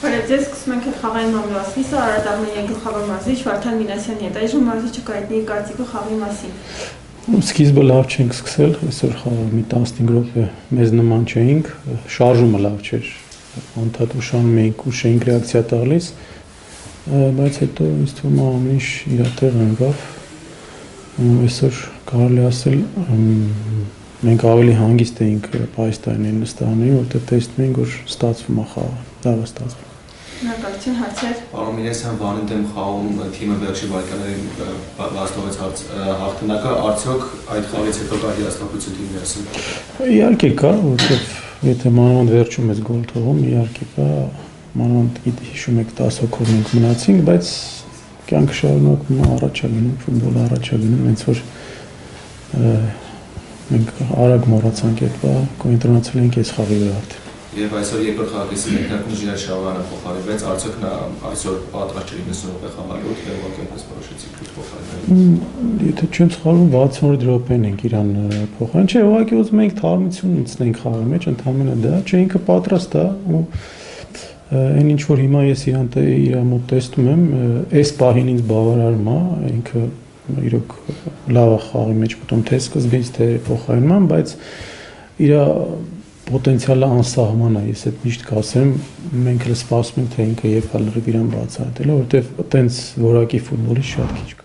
Բարև ձեզ, սկսում ենք խաղային մամլոասնիսը, Արարատ Արմենիայի գլխավոր մարզիչ Վարդան Մինասյանի հետ, այժմ մարզիչը կհայտնի կարծիքը խաղի մասին։ Սկիզբը լավ չենք սկսել, այսօր մի 15 րոպե մեզ նման չէինք, շարժումը լավ չէր, անդադ ուշանում էինք, ուշ էինք ռեակցիա տալիս, բայց հետո ինձ թվում է ամեն ինչ իր տեղ ընկավ, այսօր կարելի ասել մենք ավելի հանգիստ էինք Պահեստայիններին նստարանին, որտեղ տեսնում էինք, որ ստացվում է խաղը, լավ է ստացվում։ Շնորհակալություն, հարցեր։ Պարոն Մինասյան, Վանի դեմ խաղում թիմը վերջի վայրկյաններին վաստովեց հաղթանակը, արդյոք այդ խաղից հետո կա հիասթափություն թիմի ներսում։ Իհարկե կա, որովհետև եթե մանավանդ վերջում ես գոլ թողում, իհարկե կա, մանավանդ հիշում եք 10 հոգով մենք մնացինք, բայց կյանքը շարունակվում է, առաջ է գնում, ֆուտբոլը առաջ է գնում, հենց որ մենք արագ մոռացանք այդ բանը, կոնցենտրացել ենք այս խաղի վրա արդեն։ Եվ այսօր երկրորդ խաղակեսի մեկնարկում Ժիրայր Շահյանը փոխարինվեց, արդյոք նա այսօր պատրաստ չէր 90 րոպե խաղալու, թե ուղղակի այնպես որոշեցիք փոխարինել։ Եթե չեմ սխալվում 60 րոպեն ենք իրան փոխարին, չէ, ուղղակի ուզում էինք թարմություն ունեցնենք խաղի մեջ, ընդհանրապես դա, չէ, ինքը պատրաստ է ու այն ինչ որ հիմա ես իր մոտ տեսնում եմ, այս պահին ինձ բավարարում է, ինքը իրոք լավ է խաղի մեջ մտնում, թե սկզբից թե փոխարինման, բայց իր պոտենցիալը անսահման է, ես այդ միշտ կասեմ, մենք էլ սպասում ենք, թե ինքը երբ է լրիվ իրան բացահայտել, որովհետև այտենց որակի ֆուտբոլիստ շատ քիչ